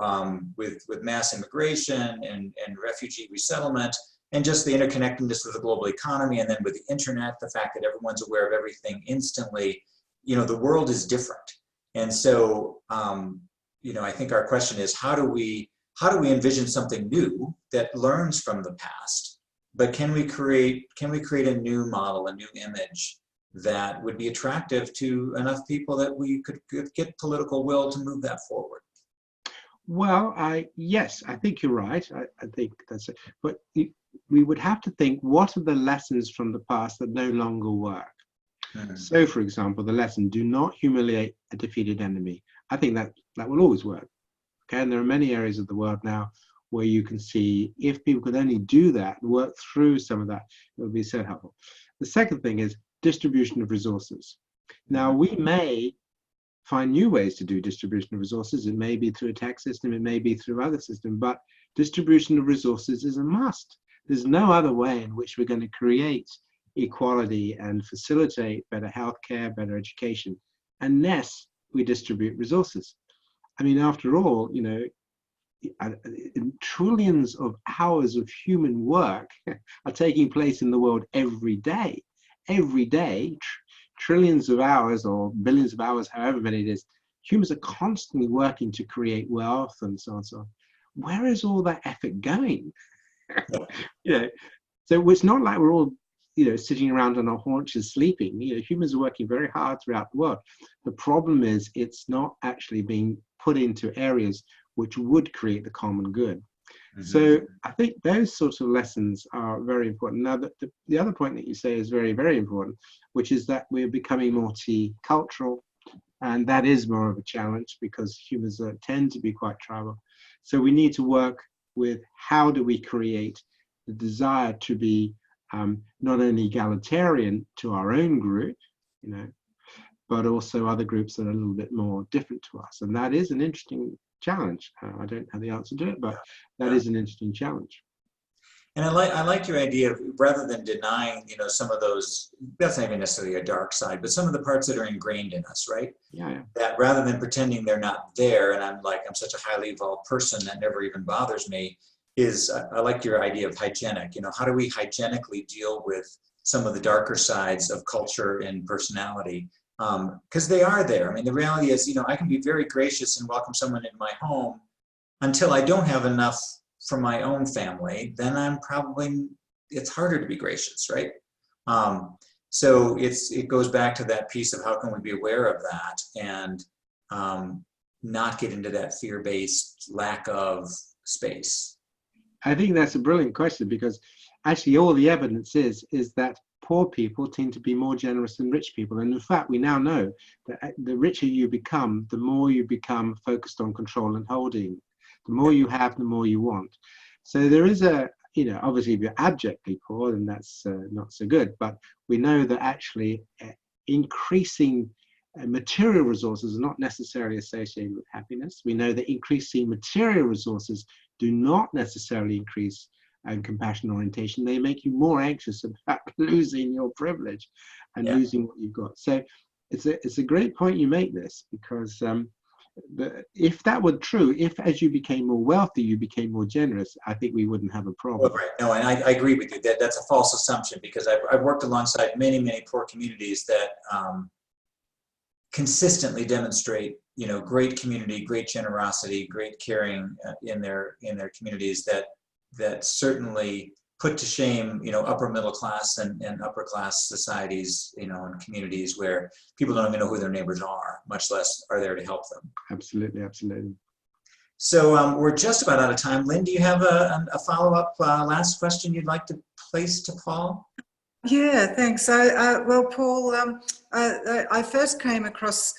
with mass immigration and refugee resettlement, and just the interconnectedness of the global economy, and then with the internet, the fact that everyone's aware of everything instantly, the world is different. And so, I think our question is, how do we envision something new that learns from the past? But can we create a new model, a new image that would be attractive to enough people that we could get political will to move that forward? Well, yes, I think you're right. I think that's it. But we would have to think, what are the lessons from the past that no longer work? So, for example, the lesson, do not humiliate a defeated enemy. I think that will always work. Okay, and there are many areas of the world now where you can see if people could only do that, work through some of that, it would be so helpful. The second thing is distribution of resources. Now, we may find new ways to do distribution of resources. It may be through a tax system, it may be through other systems, but distribution of resources is a must. There's no other way in which we're going to create equality and facilitate better healthcare, better education, unless we distribute resources. I mean, after all, trillions of hours of human work are taking place in the world every day. Every day, trillions of hours or billions of hours, however many it is, humans are constantly working to create wealth and so on and so on. Where is all that effort going? You know, so it's not like we're all, sitting around on our haunches sleeping. Humans are working very hard throughout the world. The problem is it's not actually being put into areas which would create the common good. Mm-hmm. So I think those sorts of lessons are very important. Now, the other point that you say is very, very important, which is that we're becoming multicultural, and that is more of a challenge because humans tend to be quite tribal. So we need to work with how do we create the desire to be not only egalitarian to our own group, but also other groups that are a little bit more different to us. And that is an interesting challenge. I don't have the answer to it, but that is an interesting challenge. And I like your idea of, rather than denying, some of those, that's not even necessarily a dark side, but some of the parts that are ingrained in us, right? Yeah. That rather than pretending they're not there, and I'm such a highly evolved person that never even bothers me, is I like your idea of hygienic. How do we hygienically deal with some of the darker sides of culture and personality? Because they are there. I mean, the reality is, I can be very gracious and welcome someone in my home until I don't have enough for my own family. Then it's harder to be gracious, right? So it goes back to that piece of how can we be aware of that and not get into that fear-based lack of space. I think that's a brilliant question, because actually all the evidence is that poor people tend to be more generous than rich people. And in fact, we now know that the richer you become, the more you become focused on control and holding. The more you have, the more you want. So there is obviously if you're abjectly poor, then that's not so good. But we know that actually increasing material resources are not necessarily associated with happiness. We know that increasing material resources do not necessarily increase compassion orientation. They make you more anxious about losing your privilege and losing what you've got. So it's a great point you make this, because if that were true, if as you became more wealthy, you became more generous, I think we wouldn't have a problem. Well, right. No, and I agree with you. That's a false assumption, because I've worked alongside many, many poor communities that consistently demonstrate, great community, great generosity, great caring in their communities that certainly put to shame, upper middle class and upper class societies, and communities where people don't even know who their neighbors are, much less are there to help them. Absolutely, absolutely. So we're just about out of time. Lynn, do you have a follow-up last question you'd like to place to Paul? Yeah, thanks. Well, Paul, I first came across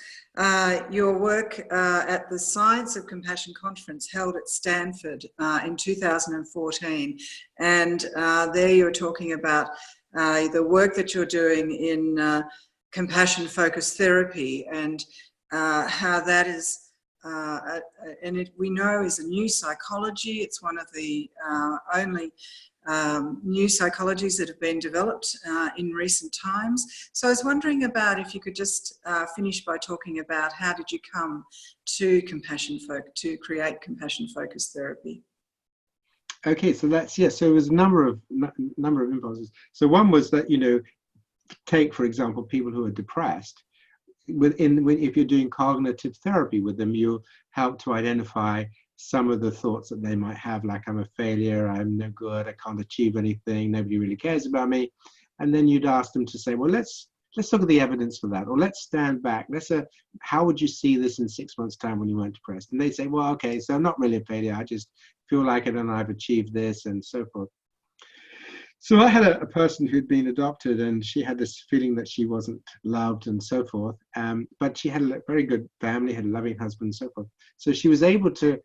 your work at the Science of Compassion conference held at Stanford in 2014. And there you're talking about the work that you're doing in compassion-focused therapy and how that is, we know is a new psychology. It's one of the only new psychologies that have been developed in recent times. So I was wondering about if you could just finish by talking about how did you come to create compassion-focused therapy? Okay, so so there was a number of impulses. So one was that, take, for example, people who are depressed. If you're doing cognitive therapy with them, you help to identify some of the thoughts that they might have, like I'm a failure, I'm no good, I can't achieve anything, nobody really cares about me. And then you'd ask them to say, well, let's look at the evidence for that, or let's stand back. How would you see this in 6 months' time when you weren't depressed? And they say, well, okay, so I'm not really a failure, I just feel like it and I've achieved this and so forth. So I had a person who'd been adopted, and she had this feeling that she wasn't loved and so forth. But she had a very good family, had a loving husband and so forth. So she was able to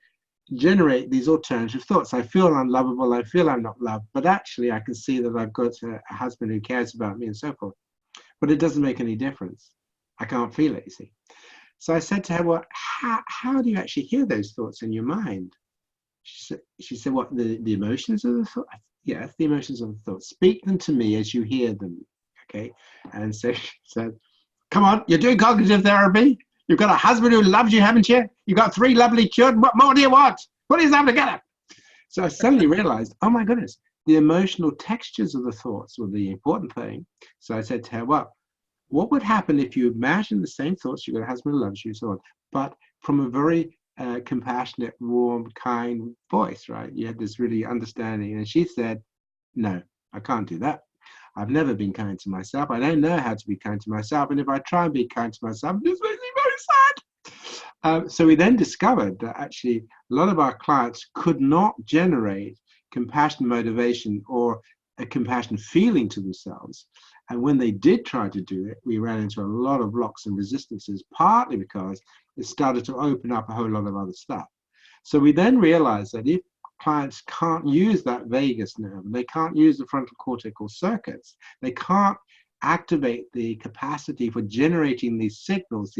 generate these alternative thoughts. I feel unlovable, I feel I'm not loved, but actually I can see that I've got a husband who cares about me and so forth. But it doesn't make any difference. I can't feel it, you see. So I said to her, well, how do you actually hear those thoughts in your mind? She said, what, the emotions of the thought? Yes, the emotions of the thoughts. Speak them to me as you hear them, okay? And so she said, come on, you're doing cognitive therapy. You've got a husband who loves you, haven't you? You've got 3 lovely children. What more do you want? put his arm together. So I suddenly realized, oh my goodness, the emotional textures of the thoughts were the important thing. So I said to her, well, what would happen if you imagine the same thoughts, you've got a husband who loves you, so on, but from a very compassionate, warm, kind voice, right? You had this really understanding. And she said, no, I can't do that. I've never been kind to myself. I don't know how to be kind to myself. And if I try and be kind to myself, this makes me very sad. So we then discovered that actually a lot of our clients could not generate compassion motivation or a compassion feeling to themselves. And when they did try to do it, we ran into a lot of blocks and resistances, partly because it started to open up a whole lot of other stuff. So we then realized that if clients can't use that vagus nerve, they can't use the frontal cortical circuits, they can't activate the capacity for generating these signals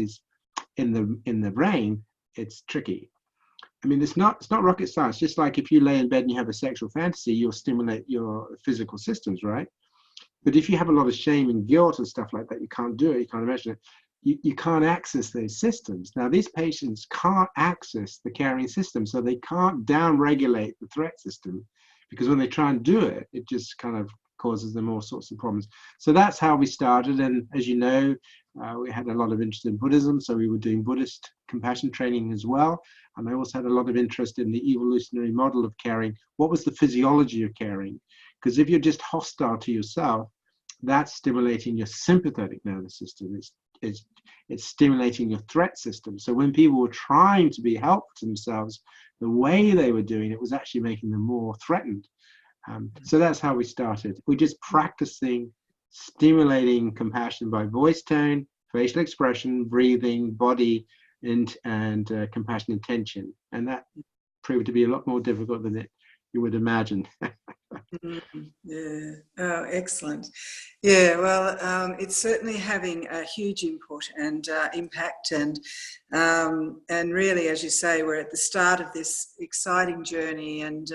in the brain, it's tricky. I mean, it's not rocket science. Just like if you lay in bed and you have a sexual fantasy, you'll stimulate your physical systems, right? But if you have a lot of shame and guilt and stuff like that, you can't do it, you can't imagine it, you can't access those systems. Now, these patients can't access the caring system, so they can't down-regulate the threat system, because when they try and do it, it just kind of causes them all sorts of problems. So that's how we started. And as you know, we had a lot of interest in Buddhism, so we were doing Buddhist compassion training as well. And I also had a lot of interest in the evolutionary model of caring. What was the physiology of caring? Because if you're just hostile to yourself, that's stimulating your sympathetic nervous system. It's stimulating your threat system. So when people were trying to be helpful to themselves, the way they were doing it was actually making them more threatened. So that's how we started. We're just practicing stimulating compassion by voice tone, facial expression, breathing, body, and compassion intention. And that proved to be a lot more difficult than you would imagine. Yeah. Oh, excellent. Yeah. Well, it's certainly having a huge input and impact, and really, as you say, we're at the start of this exciting journey. And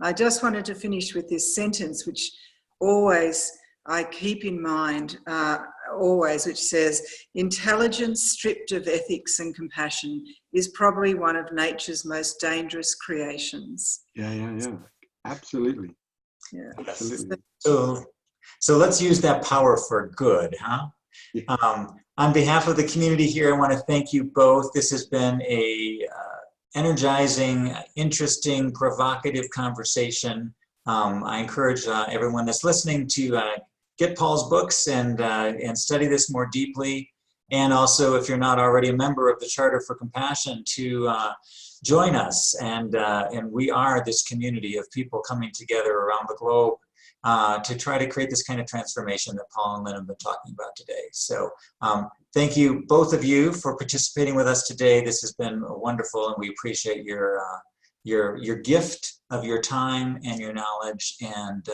I just wanted to finish with this sentence, which always I keep in mind, which says, "Intelligence stripped of ethics and compassion is probably one of nature's most dangerous creations." Yeah. Absolutely. Yeah. Absolutely. So let's use that power for good, huh? Yeah. On behalf of the community here, I want to thank you both. This has been a energizing, interesting, provocative conversation. I encourage everyone that's listening to get Paul's books and study this more deeply. And also, if you're not already a member of the Charter for Compassion, to join us. And we are this community of people coming together around the globe to try to create this kind of transformation that Paul and Lynne have been talking about today. So thank you, both of you, for participating with us today. This has been wonderful, and we appreciate your gift of your time and your knowledge and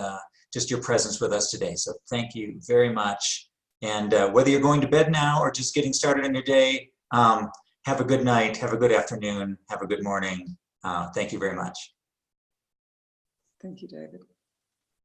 just your presence with us today. So thank you very much. And whether you're going to bed now or just getting started in your day, have a good night, have a good afternoon, have a good morning. Thank you very much. Thank you, David.